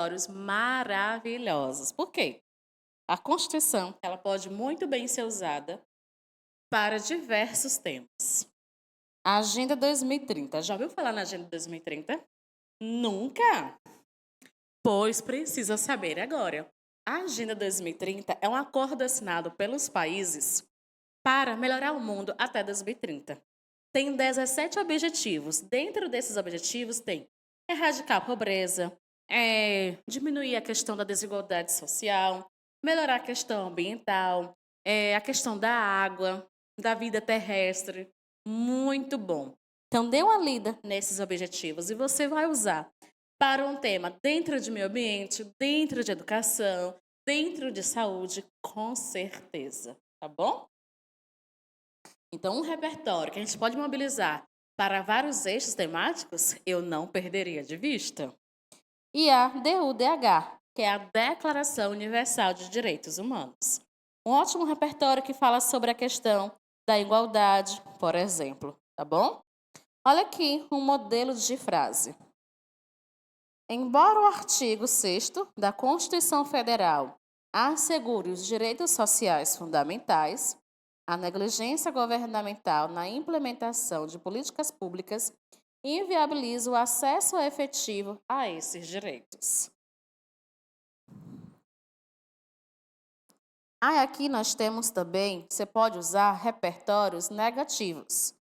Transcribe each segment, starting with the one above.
repertórios maravilhosos. Por quê? A Constituição, ela pode muito bem ser usada para diversos temas. A Agenda 2030. Já ouviu falar na Agenda 2030? Nunca? Pois precisa saber agora. A Agenda 2030 é um acordo assinado pelos países para melhorar o mundo até 2030. Tem 17 objetivos. Dentro desses objetivos tem erradicar a pobreza, diminuir a questão da desigualdade social, melhorar a questão ambiental, a questão da água, da vida terrestre. Muito bom. Então, dê uma lida nesses objetivos e você vai usar para um tema dentro de meio ambiente, dentro de educação, dentro de saúde, com certeza. Tá bom? Então, um repertório que a gente pode mobilizar para vários eixos temáticos, eu não perderia de vista. E a DUDH, que é a Declaração Universal de Direitos Humanos. Um ótimo repertório que fala sobre a questão da igualdade, por exemplo, tá bom? Olha aqui um modelo de frase. Embora o artigo 6º da Constituição Federal assegure os direitos sociais fundamentais, a negligência governamental na implementação de políticas públicas inviabiliza o acesso efetivo a esses direitos. Aqui nós temos também, você pode usar repertórios negativos.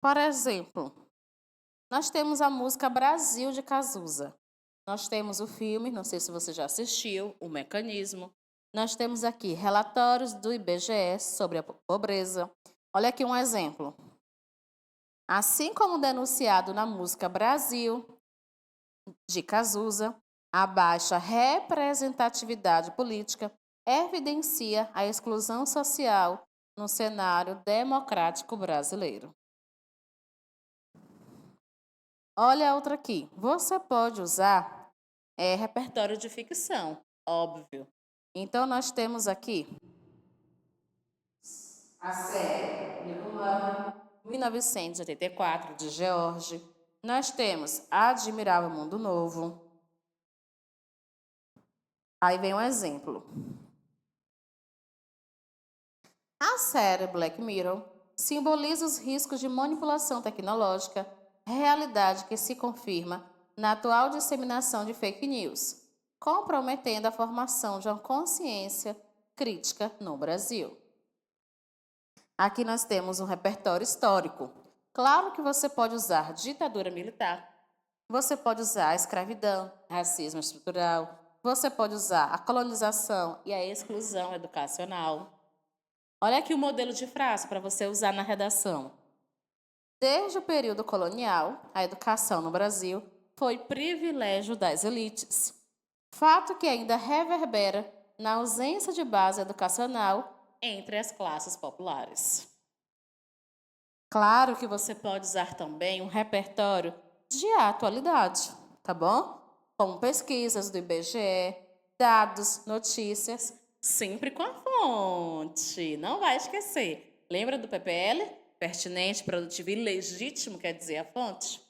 Por exemplo, nós temos a música Brasil de Cazuza. Nós temos o filme, não sei se você já assistiu, O Mecanismo. Nós temos aqui relatórios do IBGE sobre a pobreza. Olha aqui um exemplo. Assim como denunciado na música Brasil de Cazuza, a baixa representatividade política evidencia a exclusão social no cenário democrático brasileiro. Olha a outra aqui. Você pode usar repertório de ficção, óbvio. Então, nós temos aqui a série Nicolau, 1984, de George. Nós temos Admirável Mundo Novo. Aí vem um exemplo. A série Black Mirror simboliza os riscos de manipulação tecnológica, realidade que se confirma na atual disseminação de fake news, comprometendo a formação de uma consciência crítica no Brasil. Aqui nós temos um repertório histórico. Claro que você pode usar ditadura militar, você pode usar a escravidão, racismo estrutural, você pode usar a colonização e a exclusão educacional. Olha aqui o modelo de frase para você usar na redação. Desde o período colonial, a educação no Brasil foi privilégio das elites. Fato que ainda reverbera na ausência de base educacional entre as classes populares. Claro que você pode usar também um repertório de atualidade, tá bom? Como pesquisas do IBGE, dados, notícias, sempre com a fonte, não vai esquecer. Lembra do PPL? Pertinente, produtivo e legítimo quer dizer a fonte?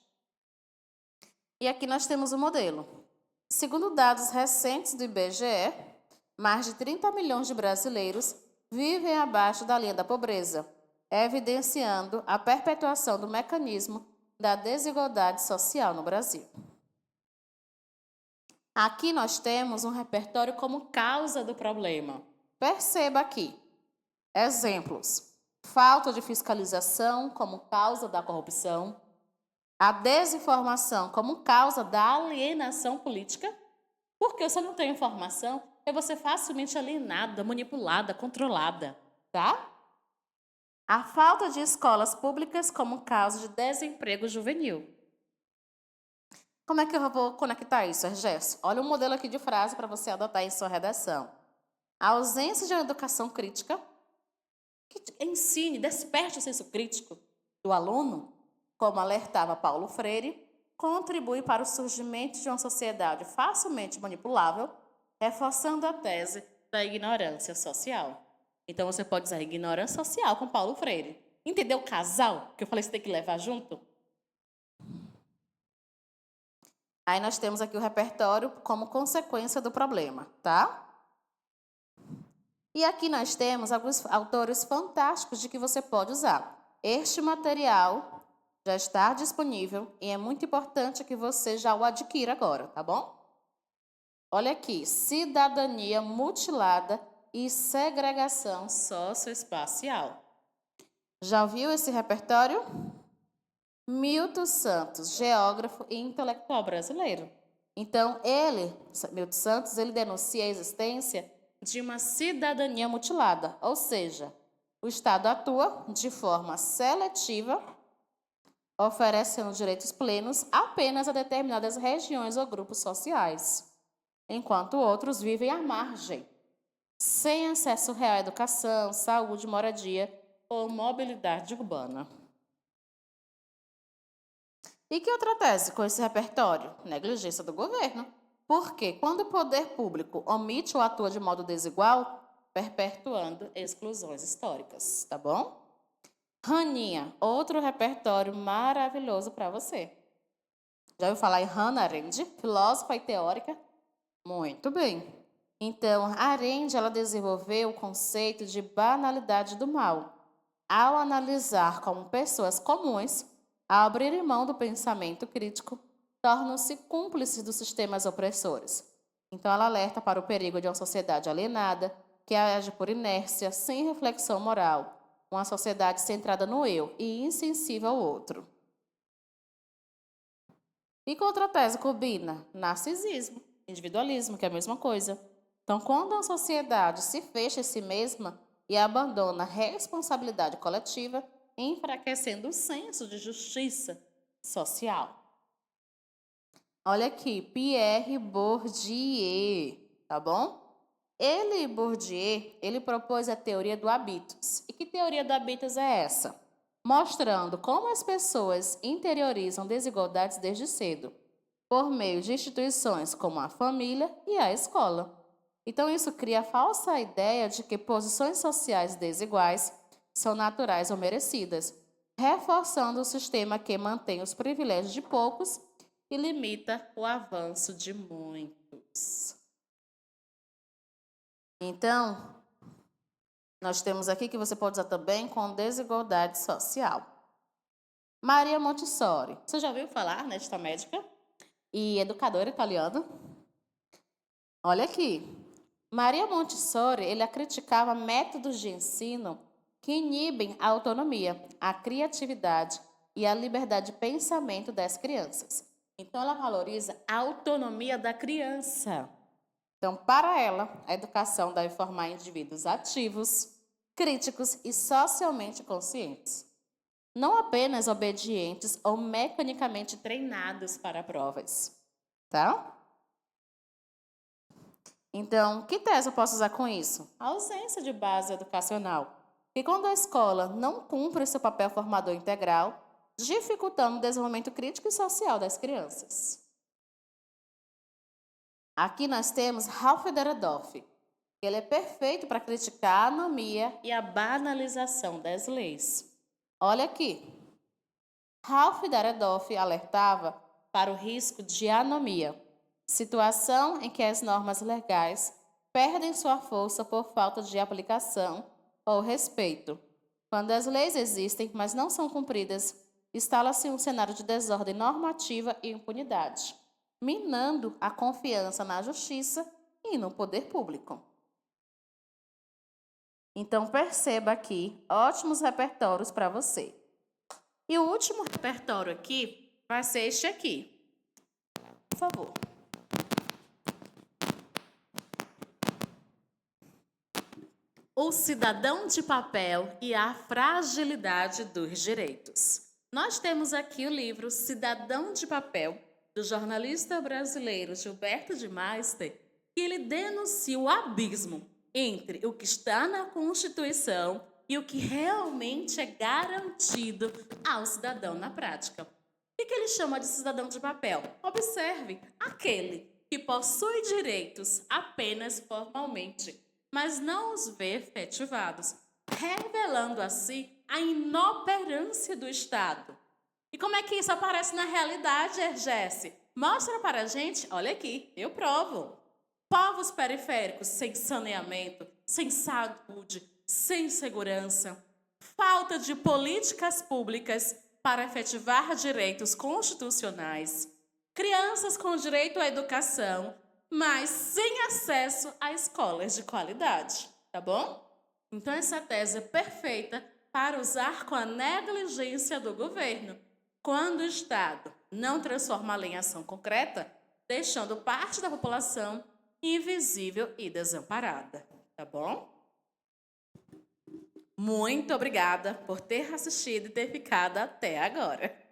E aqui nós temos o modelo. Segundo dados recentes do IBGE, mais de 30 milhões de brasileiros vivem abaixo da linha da pobreza, evidenciando a perpetuação do mecanismo da desigualdade social no Brasil. Aqui nós temos um repertório como causa do problema. Perceba aqui. Exemplos. Falta de fiscalização como causa da corrupção. A desinformação como causa da alienação política. Porque você não tem informação, é você facilmente alienada, manipulada, controlada, tá? A falta de escolas públicas como causa de desemprego juvenil. Como é que eu vou conectar isso, Gerson? Olha um modelo aqui de frase para você adotar em sua redação. A ausência de uma educação crítica que ensine, desperte o senso crítico do aluno, como alertava Paulo Freire, contribui para o surgimento de uma sociedade facilmente manipulável, reforçando a tese da ignorância social. Então, você pode usar ignorância social com Paulo Freire. Entendeu o casal? Que eu falei que você tem que levar junto? Aí nós temos aqui o repertório como consequência do problema, tá? E aqui nós temos alguns autores fantásticos de que você pode usar. Este material já está disponível e é muito importante que você já o adquira agora, tá bom? Olha aqui, cidadania mutilada e segregação socioespacial. Já ouviu esse repertório? Milton Santos, geógrafo e intelectual brasileiro. Então, Milton Santos, ele denuncia a existência de uma cidadania mutilada, ou seja, o Estado atua de forma seletiva, oferecendo direitos plenos apenas a determinadas regiões ou grupos sociais, enquanto outros vivem à margem, sem acesso real à educação, saúde, moradia ou mobilidade urbana. E que outra tese com esse repertório? Negligência do governo. Porque quando o poder público omite ou atua de modo desigual, perpetuando exclusões históricas, tá bom? Raninha, outro repertório maravilhoso para você. Já ouviu falar em Hannah Arendt, filósofa e teórica? Muito bem. Então, Arendt, ela desenvolveu o conceito de banalidade do mal, ao analisar como pessoas comuns, ao abrir mão do pensamento crítico, tornam-se cúmplices dos sistemas opressores. Então, ela alerta para o perigo de uma sociedade alienada, que age por inércia, sem reflexão moral, uma sociedade centrada no eu e insensível ao outro. E com outra tese combina narcisismo, individualismo, que é a mesma coisa. Então, quando uma sociedade se fecha em si mesma e abandona a responsabilidade coletiva, enfraquecendo o senso de justiça social. Olha aqui, Pierre Bourdieu, tá bom? Bourdieu, propôs a teoria do habitus. E que teoria do habitus é essa? Mostrando como as pessoas interiorizam desigualdades desde cedo, por meio de instituições como a família e a escola. Então, isso cria a falsa ideia de que posições sociais desiguais são naturais ou merecidas, reforçando o sistema que mantém os privilégios de poucos e limita o avanço de muitos. Então, nós temos aqui que você pode usar também com desigualdade social. Maria Montessori. Você já ouviu falar nesta médica e educadora italiana? Olha aqui. Maria Montessori, ela criticava métodos de ensino que inibem a autonomia, a criatividade e a liberdade de pensamento das crianças. Então, ela valoriza a autonomia da criança. Então, para ela, a educação deve formar indivíduos ativos, críticos e socialmente conscientes, não apenas obedientes ou mecanicamente treinados para provas, tá? Então, que tese eu posso usar com isso? A ausência de base educacional. E quando a escola não cumpre seu papel formador integral, dificultando o desenvolvimento crítico e social das crianças. Aqui nós temos Ralph Dahrendorf. Ele é perfeito para criticar a anomia e a banalização das leis. Olha aqui. Ralph Dahrendorf alertava para o risco de anomia, situação em que as normas legais perdem sua força por falta de aplicação ou respeito. Quando as leis existem, mas não são cumpridas, instala-se um cenário de desordem normativa e impunidade, minando a confiança na justiça e no poder público. Então, perceba aqui, ótimos repertórios para você. E o último repertório aqui vai ser este aqui. Por favor. O cidadão de papel e a fragilidade dos direitos. Nós temos aqui o livro Cidadão de Papel, do jornalista brasileiro Gilberto de Maistre, e ele denuncia o abismo entre o que está na Constituição e o que realmente é garantido ao cidadão na prática. O que ele chama de cidadão de papel? Observe, aquele que possui direitos apenas formalmente, mas não os vê efetivados, revelando assim a inoperância do Estado. E como é que isso aparece na realidade, Ergesse? Mostra para a gente, olha aqui, eu provo. Povos periféricos sem saneamento, sem saúde, sem segurança, falta de políticas públicas para efetivar direitos constitucionais, crianças com direito à educação, mas sem acesso a escolas de qualidade, tá bom? Então essa tese é perfeita para usar com a negligência do governo, quando o Estado não transforma a lei em ação concreta, deixando parte da população invisível e desamparada, tá bom? Muito obrigada por ter assistido e ter ficado até agora.